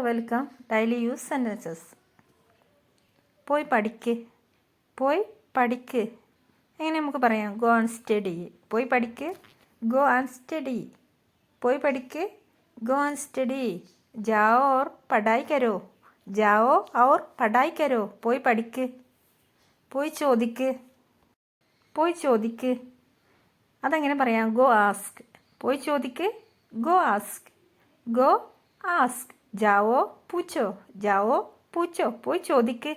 Welcome. Daily use sentences. പോയി പഠിക്ക്. പോയി പഠിക്ക്. എങ്ങനെ നമുക്ക് പറയാം? Go and study. പോയി പഠിക്ക്. Go and study. പോയി പഠിക്ക്. Go and study. ജാओ और पढ़ाई करो. ജാओ और पढ़ाई करो. പോയി പഠിക്ക്. പോയി ചോദിക്ക്. പോയി ചോദിക്ക്. അതെങ്ങനെ പറയാം? Go ask. പോയി ചോദിക്ക്. Go ask. Go ask. ജാओ പൂച്ചോ. ജാओ പൂച്ചോ. പോയി ചോദിക്ക്.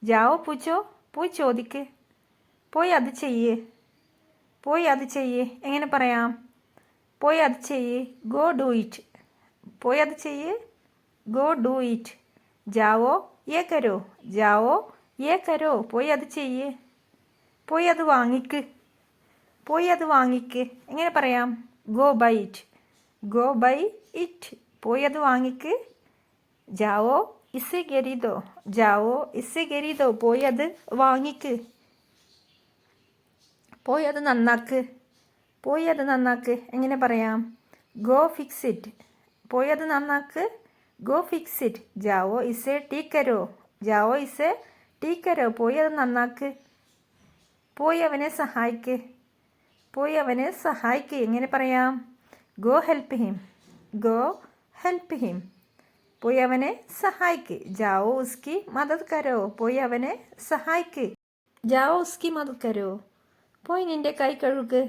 ജാओ പൂച്ചോ. പോയി ചോദിക്ക്. പോയി അത് ചെയ്യ്. പോയി അത് ചെയ്യ്. എങ്ങനെ പറയാം? പോയി അത് ചെയ്യ്. Go do it. പോയി അത് ചെയ്യ്. Go do it. ജാओ യേ കരോ. ജാओ യേ കരോ. പോയി അത് ചെയ്യ്. പോയി അത് വാങ്ങിക്ക്. പോയി അത് വാങ്ങിക്ക്. എങ്ങനെ പറയാം? Go buy it. Go buy it. പോയി അത് വാങ്ങിക്ക്. ജാओ ഇസെ ഖരീദോ. ജാओ ഇസെ ഖരീദോ. പോയി അത് വാങ്ങിക്ക്. പോയി അത് നന്നാക്ക്. പോയി അത് നന്നാക്ക്. എങ്ങനെ പറയാം? Go fix it. പോയി അത് നന്നാക്ക്. Go fix it. ജാओ ഇസെ ठीक करो. ജാओ ഇസെ ठीक करो. പോയി അത് നന്നാക്ക്. പോയി അവനെ സഹായിക്ക്. പോയി അവനെ സഹായിക്ക്. എങ്ങനെ പറയാം? Go help him. Go help him. പോയി അവനെ സഹായിക്ക്. ജാओ ഉസ്കി മദത് കരോ. പോയി അവനെ സഹായിക്ക്. ജാओ ഉസ്കി മദത് കരോ. പോയി നിൻ്റെ കൈ കഴുക്.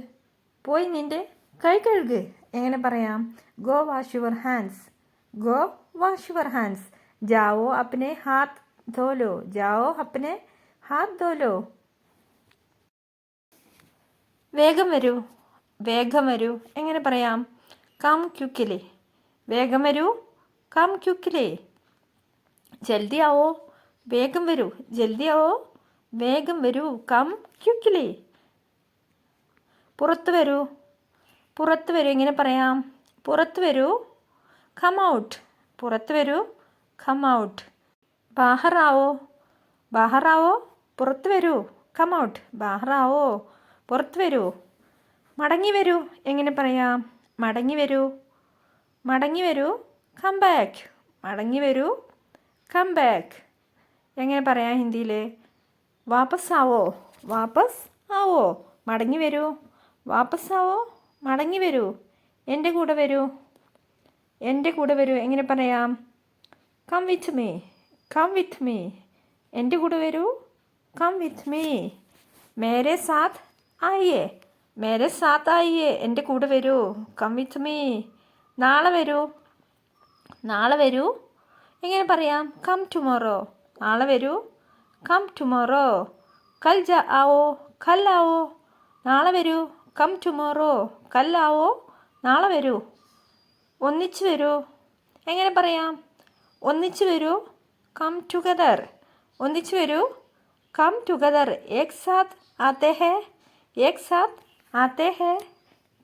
പോയി നിൻ്റെ കൈ കഴുക്. എങ്ങനെ പറയാം? Go wash your hands. Go wash your hands. ജാओ അപ്നെ ഹാത്ത് ധോ ലോ. ജാओ അപ്നെ ഹാത്ത് ധോ ലോ. വേഗം വരൂ. വേഗം വരൂ. എങ്ങനെ പറയാം? Come quickly. വേഗം വരൂ. കം ക്യുക്കിലേ. ജൽദി ആവോ. വേഗം വരൂ. ജൽദി ആവോ. വേഗം വരൂ. Come quickly. പുറത്ത് വരൂ. പുറത്ത് വരൂ. എങ്ങനെ പറയാം? പുറത്ത് വരൂ. Come out. പുറത്ത് വരൂ. Come out. ബാഹർ ആവോ. ബാഹർ ആവോ. പുറത്ത് വരൂ. Come out. ബാഹർ ആവോ. പുറത്ത് വരൂ. മടങ്ങി വരൂ. എങ്ങനെ പറയാം? മടങ്ങി വരൂ. മടങ്ങി വരൂ. Come back. മടങ്ങി വരൂ. Come back. എങ്ങനെ പറയാം ഹിന്ദിയിൽ? വാപ്പസ് ആവോ. വാപ്പസ് ആവോ. മടങ്ങി വരൂ. വാപ്പസ് ആവോ. മടങ്ങി വരൂ. എൻ്റെ കൂടെ വരൂ. എൻ്റെ കൂടെ വരൂ. എങ്ങനെ പറയാം? Come with me. Come with me. എൻ്റെ കൂടെ വരൂ. Come with me. മേരെ സാത്ത് ആയിയേ. മേരെ സാത്ത് ആയിയേ. എൻ്റെ കൂടെ വരൂ. Come with me. നാളെ വരൂ. നാളെ വരൂ. എങ്ങനെ പറയാം? Come tomorrow. നാളെ വരൂ. Come tomorrow. കൽ ആവോ. കൽ ആവോ. നാളെ വരൂ. Come tomorrow. കൽ ആവോ. നാളെ വരൂ. ഒന്നിച്ച് വരൂ. എങ്ങനെ പറയാം? ഒന്നിച്ച് വരൂ. Come together. ഒന്നിച്ച് വരൂ. Come together. ഏക് സാത്ത് ആത്തെ ഹേ. ഏക് സാത്ത് ആത്തെ ഹേ.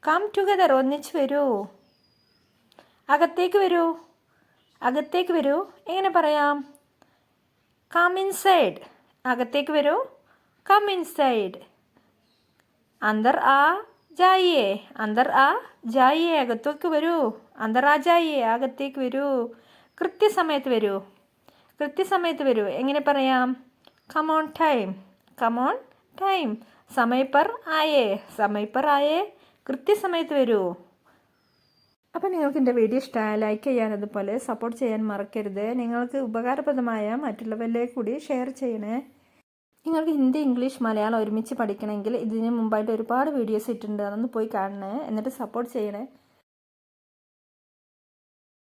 Come together. ഒന്നിച്ച് വരൂ. അകത്തേക്ക് വരൂ. അകത്തേക്ക് വരൂ. എങ്ങനെ പറയാം? Come inside. അകത്തേക്ക് വരൂ. Come inside. അന്തർ ആ ജായിയേ. അന്തർ ആ ജായിയേ. അകത്തേക്ക് വരൂ. അന്തർ ആ ജായിയേ. അകത്തേക്ക് വരൂ. കൃത്യസമയത്ത് വരൂ. കൃത്യസമയത്ത് വരൂ. എങ്ങനെ പറയാം? Come on time. Come on time. സമയ പർ ആയേ. സമയ പർ ആയേ. കൃത്യസമയത്ത് വരൂ. അപ്പോൾ നിങ്ങൾക്ക് എൻ്റെ വീഡിയോ ഇഷ്ടമായ ലൈക്ക് ചെയ്യാൻ, അതുപോലെ സപ്പോർട്ട് ചെയ്യാൻ മറക്കരുത്. നിങ്ങൾക്ക് ഉപകാരപ്രദമായ മറ്റുള്ളവരിലേക്ക് കൂടി ഷെയർ ചെയ്യണേ. നിങ്ങൾക്ക് ഹിന്ദി, ഇംഗ്ലീഷ്, മലയാളം ഒരുമിച്ച് പഠിക്കണമെങ്കിൽ ഇതിന് മുമ്പായിട്ട് ഒരുപാട് വീഡിയോസ് ഇട്ടിട്ടുണ്ട്. അതൊന്ന് പോയി കാണണേ. എന്നിട്ട് സപ്പോർട്ട് ചെയ്യണേ.